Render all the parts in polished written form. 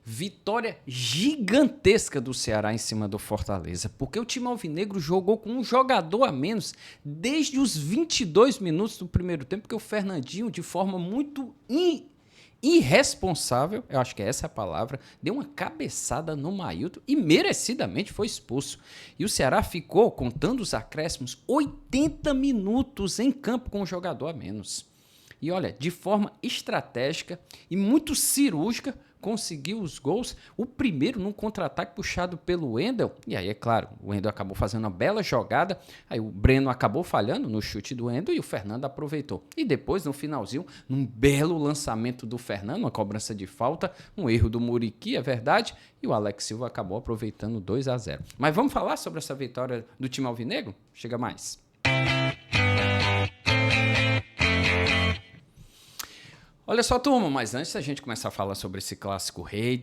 Vitória gigantesca do Ceará em cima do Fortaleza, porque o time alvinegro jogou com um jogador a menos desde os 22 minutos do primeiro tempo, porque o Fernandinho, de forma muito irresponsável, eu acho que essa é a palavra, deu uma cabeçada no Mailton e merecidamente foi expulso. E o Ceará ficou, contando os acréscimos, 80 minutos em campo com um jogador a menos. E olha, de forma estratégica e muito cirúrgica, conseguiu os gols. O primeiro num contra-ataque puxado pelo Wendel. E aí, é claro, o Wendel acabou fazendo uma bela jogada. Aí o Breno acabou falhando no chute do Wendel e o Fernando aproveitou. E depois, no finalzinho, num belo lançamento do Fernando, uma cobrança de falta, um erro do Muriqui, é verdade. E o Alex Silva acabou aproveitando 2-0. Mas vamos falar sobre essa vitória do time alvinegro? Chega mais. Olha só, turma, mas antes da gente começar a falar sobre esse clássico rei,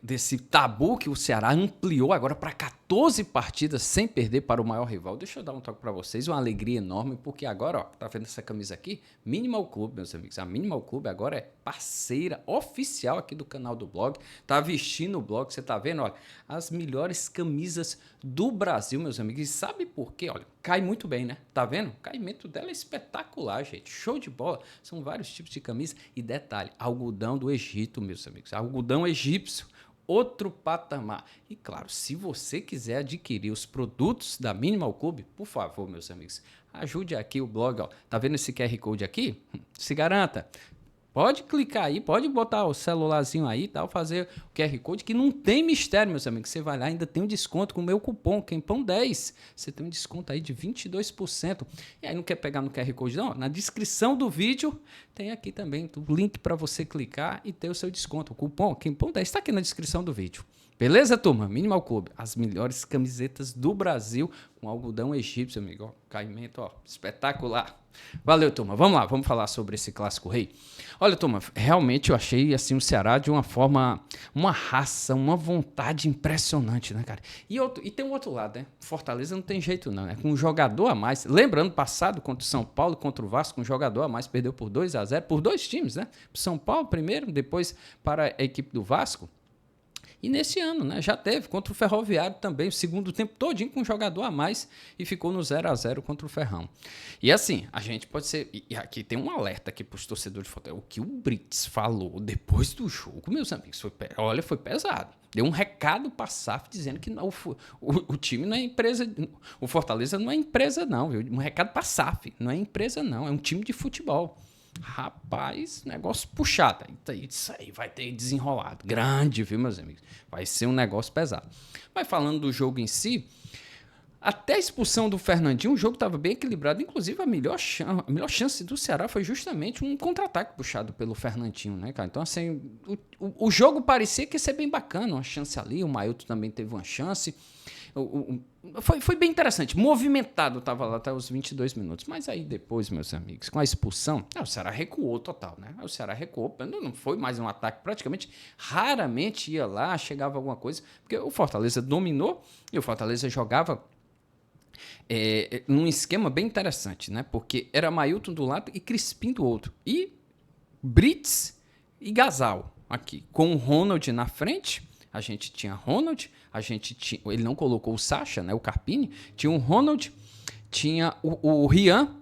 desse tabu que o Ceará ampliou agora para 14 partidas sem perder para o maior rival, deixa eu dar um toque para vocês, uma alegria enorme, porque agora, ó, tá vendo essa camisa aqui? Minimal Club, meus amigos, a Minimal Club agora é parceira oficial aqui do canal do blog, tá vestindo o blog, você tá vendo, olha, as melhores camisas do Brasil, meus amigos, e sabe por quê? Olha, cai muito bem, né? Tá vendo? O caimento dela é espetacular, gente, show de bola, são vários tipos de camisa. E detalhe, algodão do Egito, meus amigos, algodão egípcio, outro patamar. E claro, se você quiser adquirir os produtos da Minimal Club, por favor, meus amigos, ajude aqui o blog, ó. Tá vendo esse QR Code aqui? Se garanta. Pode clicar aí, pode botar o celularzinho aí e tal, fazer o QR Code, que não tem mistério, meus amigos. Você vai lá, ainda tem um desconto com o meu cupom, QUEMPÃO10. Você tem um desconto aí de 22%. E aí não quer pegar no QR Code, não? Na descrição do vídeo tem aqui também o link para você clicar e ter o seu desconto. O cupom QUEMPÃO10 está aqui na descrição do vídeo. Beleza, turma? Minimal Club, as melhores camisetas do Brasil com algodão egípcio, amigo. Ó, caimento, ó, espetacular. Valeu, turma. Vamos lá, vamos falar sobre esse clássico rei. Olha, turma, realmente eu achei assim o Ceará de uma forma, uma raça, uma vontade impressionante, né, cara? E tem um outro lado, né? Fortaleza não tem jeito não, né? Com um jogador a mais. Lembrando, passado contra o São Paulo, contra o Vasco, um jogador a mais perdeu por 2-0, por dois times, né? São Paulo primeiro, depois para a equipe do Vasco. E nesse ano, né, já teve contra o Ferroviário também, o segundo tempo todinho com um jogador a mais e ficou no 0-0 contra o Ferrão. E assim, a gente pode ser... E aqui tem um alerta aqui para os torcedores de Fortaleza. O que o Brits falou depois do jogo, meus amigos, foi pesado. Deu um recado para a SAF dizendo que não, o time não é empresa... O Fortaleza não é empresa não, viu? Um recado para a SAF, não é empresa não, é um time de futebol. Rapaz, negócio puxado. Isso aí vai ter desenrolado. Grande, viu, meus amigos? Vai ser um negócio pesado. Mas falando do jogo em si, até a expulsão do Fernandinho, o jogo estava bem equilibrado. Inclusive, a melhor chance do Ceará foi justamente um contra-ataque puxado pelo Fernandinho, né, cara? Então, assim, o jogo parecia que ia ser bem bacana. Uma chance ali, o Mailton também teve uma chance. Foi bem interessante, movimentado estava lá até os 22 minutos, mas aí depois, meus amigos, com a expulsão, o Ceará recuou total, né? O Ceará recuou, não foi mais um ataque, praticamente, raramente ia lá, chegava alguma coisa, porque o Fortaleza dominou e o Fortaleza jogava num esquema bem interessante, né? Porque era Mailton do lado e Crispim do outro, e Brits e Gasal aqui, com o Ronald na frente. A gente tinha Ronald, ele não colocou o Sacha, né, o Carpini, tinha o Ronald, tinha o Rian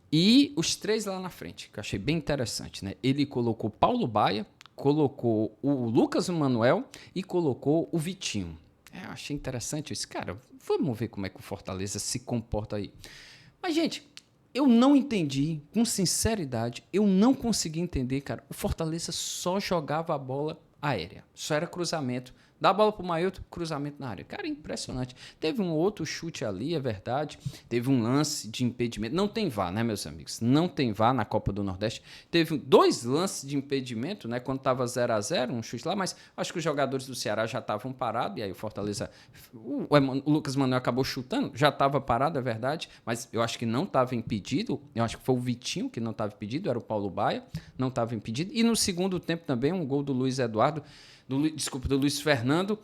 e os três lá na frente, que eu achei bem interessante, né? Ele colocou Paulo Baia, colocou o Lucas Manuel e colocou o Vitinho. Eu achei interessante isso. Cara, vamos ver como é que o Fortaleza se comporta aí. Mas, gente, eu não entendi, com sinceridade, eu não consegui entender, cara. O Fortaleza só jogava a bola aérea, só era cruzamento, dá a bola pro Mailton, cruzamento na área. Cara, impressionante. Teve um outro chute ali, é verdade, teve um lance de impedimento, não tem VAR, né, meus amigos? Não tem VAR na Copa do Nordeste. Teve 2 lances de impedimento, né, quando tava 0-0, um chute lá, mas acho que os jogadores do Ceará já estavam parados, e aí o Fortaleza, o Lucas Manuel acabou chutando, já estava parado, é verdade, mas eu acho que não estava impedido, eu acho que foi o Vitinho que não estava impedido, era o Paulo Baia, não estava impedido, e no segundo tempo também um gol do Luiz Eduardo, do Luiz Fernando,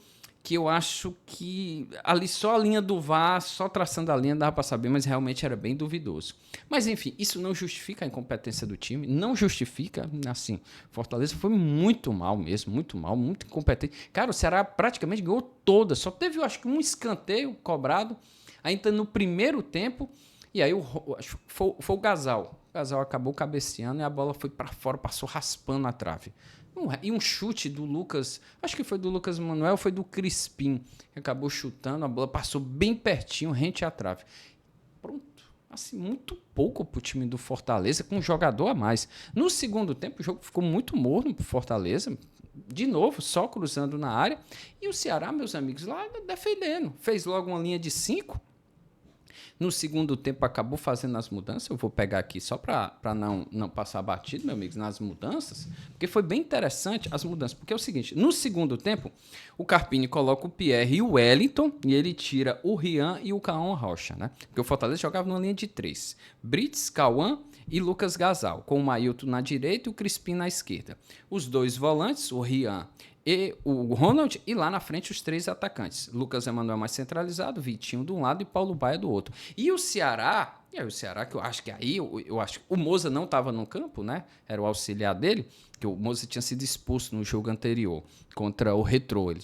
que eu acho que ali só a linha do VAR, só traçando a linha dava para saber, mas realmente era bem duvidoso. Mas enfim, isso não justifica a incompetência do time, não justifica, assim, Fortaleza foi muito mal mesmo, muito mal, muito incompetente. Cara, o Ceará praticamente ganhou toda, só teve, eu acho que um escanteio cobrado, ainda no primeiro tempo, e aí acho que foi o Gasal. O Gasal acabou cabeceando e a bola foi para fora, passou raspando na trave. E um chute do Lucas, acho que foi do Lucas Manuel, foi do Crispim, que acabou chutando, a bola passou bem pertinho, rente à trave. Pronto, assim, muito pouco pro time do Fortaleza, com um jogador a mais. No segundo tempo, o jogo ficou muito morno pro Fortaleza, de novo, só cruzando na área, e o Ceará, meus amigos, lá defendendo. Fez logo uma linha de 5. No segundo tempo acabou fazendo as mudanças. Eu vou pegar aqui só para não passar batido, meus amigos, nas mudanças, porque foi bem interessante as mudanças. Porque é o seguinte, no segundo tempo, o Carpini coloca o Pierre e o Wellington e ele tira o Rian e o Cauã Rocha, né? Porque o Fortaleza jogava numa linha de 3. Brits, Cauã e Lucas Gasal, com o Mailton na direita e o Crispim na esquerda. Os dois volantes, o Rian e o Ronald, e lá na frente os 3 atacantes. Lucas Emanuel mais centralizado, Vitinho de um lado e Paulo Baia do outro. E o Ceará, que eu acho que aí, eu acho que o Moza não estava no campo, né? Era o auxiliar dele, que o Moza tinha sido expulso no jogo anterior contra o Retrô. Ele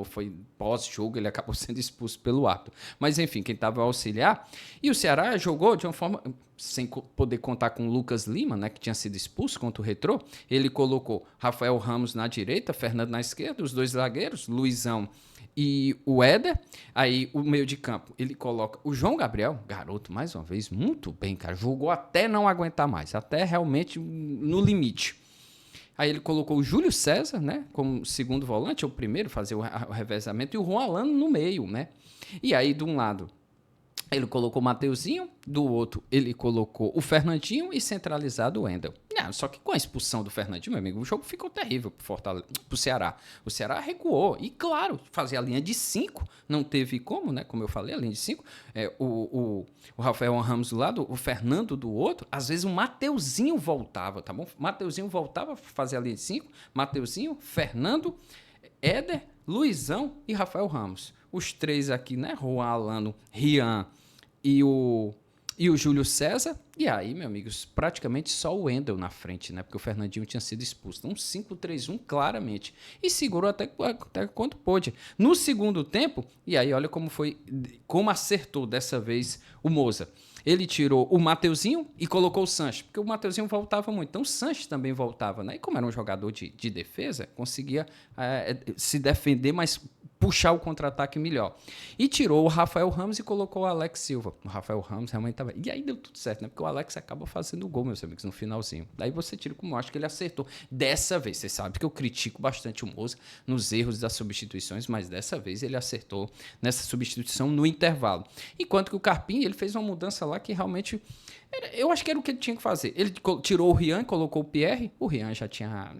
foi pós-jogo, ele acabou sendo expulso pelo árbitro. Mas enfim, quem estava o auxiliar. E o Ceará jogou de uma forma, sem poder contar com o Lucas Lima, né, que tinha sido expulso contra o Retrô. Ele colocou Rafael Ramos na direita, Fernando na esquerda, os 2 zagueiros, Luizão e o Éder. Aí o meio de campo, ele coloca o João Gabriel, garoto, mais uma vez, muito bem, cara. Jogou até não aguentar mais, até realmente no limite. Aí ele colocou o Júlio César, né, como segundo volante, o primeiro fazer o revezamento, e o Juan Alano no meio, né. E aí, de um lado, ele colocou o Mateuzinho, do outro ele colocou o Fernandinho e centralizado o Wendel. Só que com a expulsão do Fernandinho, meu amigo, o jogo ficou terrível pro Ceará. O Ceará recuou. E, claro, fazer a linha de 5, não teve como, né? Como eu falei, a linha de 5. O Rafael Ramos do lado, o Fernando do outro. Às vezes o Mateuzinho voltava, tá bom? Mateuzinho voltava para fazer a linha de 5. Mateuzinho, Fernando, Éder, Luizão e Rafael Ramos. Os 3 aqui, né? Juan Alano, Rian e o Júlio César. E aí, meus amigos, praticamente só o Wendel na frente, né? Porque o Fernandinho tinha sido expulso. Então, 5-3-1 claramente. E segurou até quanto pôde. No segundo tempo, e aí olha como acertou dessa vez o Moza. Ele tirou o Mateuzinho e colocou o Sanches, porque o Mateuzinho voltava muito. Então o Sanches também voltava, né? E como era um jogador de defesa, conseguia se defender, mas puxar o contra-ataque melhor. E tirou o Rafael Ramos e colocou o Alex Silva. O Rafael Ramos realmente estava... E aí deu tudo certo, né? Porque o Alex acaba fazendo o gol, meus amigos, no finalzinho. Daí você tira como eu acho que ele acertou. Dessa vez, você sabe que eu critico bastante o Moza nos erros das substituições, mas dessa vez ele acertou nessa substituição no intervalo. Enquanto que o Carpini, ele fez uma mudança lá que realmente... Eu acho que era o que ele tinha que fazer. Ele tirou o Rian, colocou o Pierre. O Rian já tinha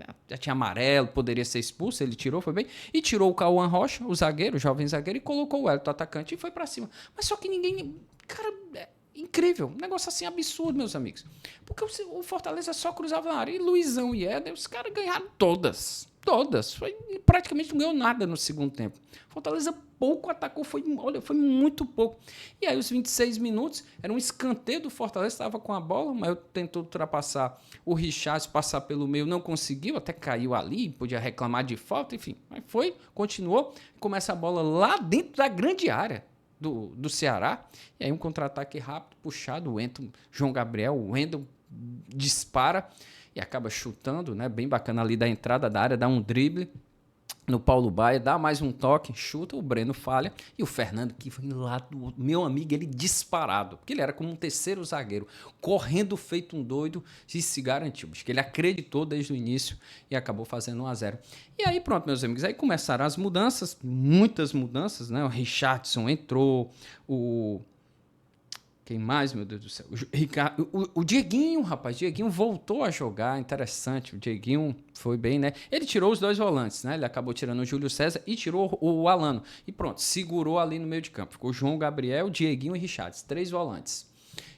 amarelo, poderia ser expulso. Ele tirou, foi bem. E tirou o Cauã Rocha, o zagueiro, o jovem zagueiro, e colocou o Wellington, atacante, e foi pra cima. Mas só que ninguém... Cara, é incrível. Um negócio assim absurdo, meus amigos. Porque o Fortaleza só cruzava na área. E Luizão e Éder, os caras ganharam todas. Todas. Praticamente não ganhou nada no segundo tempo. Fortaleza pouco atacou, foi muito pouco. E aí, os 26 minutos, era um escanteio do Fortaleza, estava com a bola, mas eu tentou ultrapassar o Richard, passar pelo meio, não conseguiu, até caiu ali, podia reclamar de falta, enfim. Mas continuou, começa a bola lá dentro da grande área do Ceará. E aí, um contra-ataque rápido, puxado, João Gabriel, o Wendel dispara e acaba chutando, né? Bem bacana ali da entrada da área, dá um drible no Paulo Baia, dá mais um toque, chuta, o Breno falha, e o Fernando, que foi lá do meu amigo, ele disparado, porque ele era como um terceiro zagueiro, correndo feito um doido, e se garantiu, acho que ele acreditou desde o início e acabou fazendo 1-0. E aí pronto, meus amigos, aí começaram as mudanças, muitas mudanças, né? O Richardson entrou, quem mais, meu Deus do céu? O Dieguinho, rapaz. Dieguinho voltou a jogar. Interessante. O Dieguinho foi bem, né? Ele tirou os 2 volantes, né? Ele acabou tirando o Júlio César e tirou o Alano. E pronto, segurou ali no meio de campo. Ficou João Gabriel, Dieguinho e Richards. 3 volantes.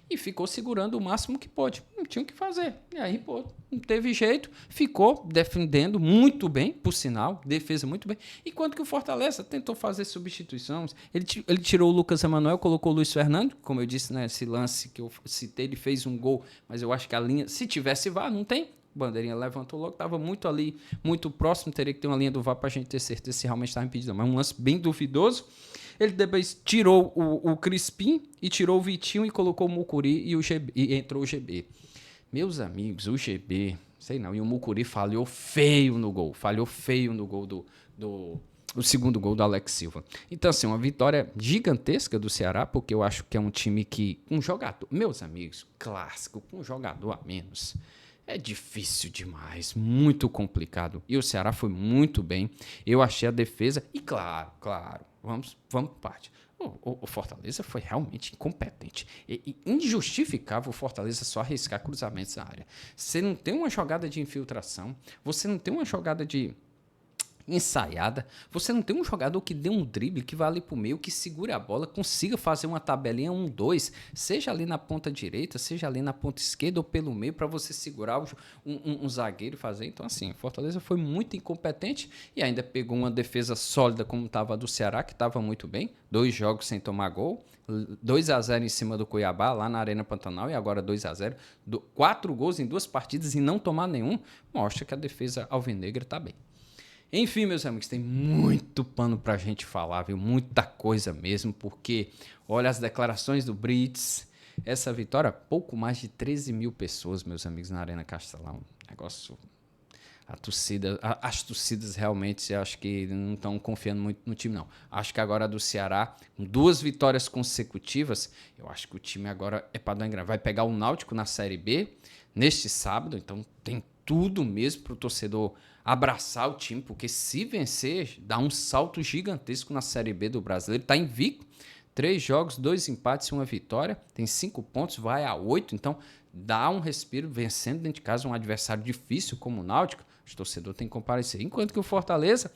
e ficou segurando o máximo que pôde. Não tinha o que fazer. E aí, pô, não teve jeito, ficou defendendo muito bem, por sinal, defesa muito bem. Enquanto que o Fortaleza tentou fazer substituições, ele tirou o Lucas Emanuel, colocou o Luiz Fernando, como eu disse, né, esse lance que eu citei, ele fez um gol, mas eu acho que a linha, se tivesse VAR, não tem. Bandeirinha levantou logo, estava muito ali, muito próximo, teria que ter uma linha do VAR para a gente ter certeza se realmente estava impedido. Mas um lance bem duvidoso. Ele depois tirou o Crispim e tirou o Vitinho e colocou o Mucuri e entrou o GB. Meus amigos, o GB, sei não, e o Mucuri falhou feio no gol o segundo gol do Alex Silva. Então, assim, uma vitória gigantesca do Ceará, porque eu acho que é um time que, um jogador, meus amigos, clássico, com um jogador a menos, é difícil demais, muito complicado. E o Ceará foi muito bem. Eu achei a defesa, e claro, vamos por parte. O Fortaleza foi realmente incompetente. E injustificável o Fortaleza só arriscar cruzamentos na área. Você não tem uma jogada de infiltração, você não tem uma jogada de ensaiada, você não tem um jogador que dê um drible, que vá ali pro meio, que segure a bola, consiga fazer uma tabelinha 1-2, seja ali na ponta direita, seja ali na ponta esquerda ou pelo meio, para você segurar um zagueiro e fazer. Então, assim, Fortaleza foi muito incompetente e ainda pegou uma defesa sólida como estava a do Ceará, que estava muito bem, 2 jogos sem tomar gol, 2-0 em cima do Cuiabá, lá na Arena Pantanal, e agora 2-0, 4 gols em 2 partidas e não tomar nenhum, mostra que a defesa alvinegra está bem. Enfim, meus amigos, tem muito pano pra gente falar, viu? Muita coisa mesmo, porque olha as declarações do Brits, essa vitória, pouco mais de 13 mil pessoas, meus amigos, na Arena Castelão. Negócio, as torcidas realmente, eu acho que não estão confiando muito no time, não. Acho que agora do Ceará, com 2 vitórias consecutivas, eu acho que o time agora é para dar engrana. Vai pegar o Náutico na Série B neste sábado, então tem tudo mesmo para o torcedor abraçar o time, porque se vencer, dá um salto gigantesco na Série B do Brasileiro. Está invicto, 3 jogos, 2 empates e 1 vitória, tem 5 pontos, vai a 8, então dá um respiro vencendo dentro de casa um adversário difícil como o Náutico. O torcedor tem que comparecer. Enquanto que o Fortaleza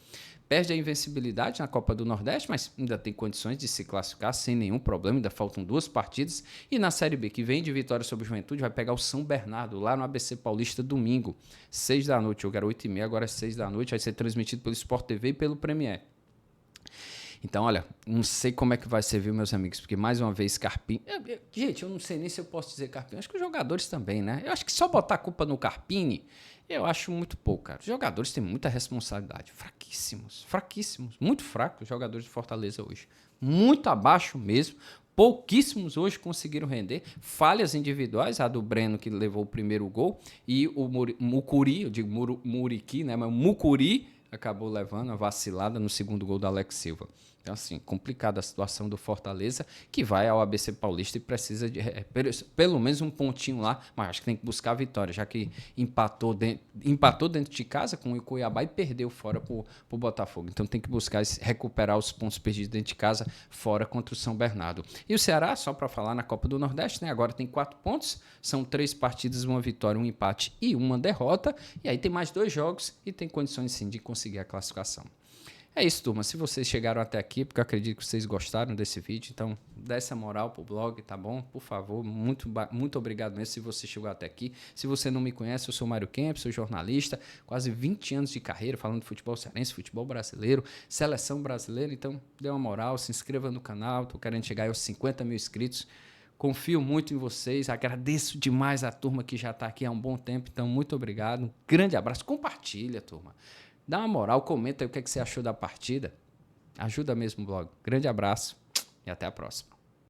perde a invencibilidade na Copa do Nordeste, mas ainda tem condições de se classificar sem nenhum problema, ainda faltam 2 partidas. E na Série B, que vem de vitória sobre o Juventude, vai pegar o São Bernardo, lá no ABC Paulista, domingo, 6 da noite. Eu quero 8h30, agora é 6 da noite, vai ser transmitido pelo Sport TV e pelo Premier. Então, olha, não sei como é que vai ser, viu, meus amigos, porque mais uma vez Carpini... Gente, eu não sei nem se eu posso dizer Carpini, acho que os jogadores também, né? Eu acho que só botar a culpa no Carpini, eu acho muito pouco, cara. Os jogadores têm muita responsabilidade, fraquíssimos, muito fracos os jogadores de Fortaleza hoje. Muito abaixo mesmo, pouquíssimos hoje conseguiram render, falhas individuais, a do Breno que levou o primeiro gol, e o Mucuri, eu digo Muriqui, né? Mas o Mucuri acabou levando a vacilada no segundo gol do Alex Silva. Então, assim, complicada a situação do Fortaleza, que vai ao ABC Paulista e precisa de pelo menos um pontinho lá, mas acho que tem que buscar a vitória, já que empatou dentro de casa com o Cuiabá e perdeu fora pro Botafogo. Então tem que buscar recuperar os pontos perdidos dentro de casa, fora contra o São Bernardo. E o Ceará, só para falar na Copa do Nordeste, né? Agora tem 4 pontos, são 3 partidas, 1 vitória, 1 empate e 1 derrota, e aí tem mais 2 jogos e tem condições sim de conseguir a classificação. É isso, turma. Se vocês chegaram até aqui, porque eu acredito que vocês gostaram desse vídeo, então dá essa moral pro blog, tá bom? Por favor, muito obrigado mesmo se você chegou até aqui. Se você não me conhece, eu sou Mário Kemp, sou jornalista, quase 20 anos de carreira falando de futebol cearense, futebol brasileiro, seleção brasileira, então dê uma moral, se inscreva no canal, tô querendo chegar aos 50 mil inscritos. Confio muito em vocês, agradeço demais a turma que já está aqui há um bom tempo, então muito obrigado, um grande abraço, compartilha, turma. Dá uma moral, comenta aí o que você achou da partida. Ajuda mesmo o blog. Grande abraço e até a próxima.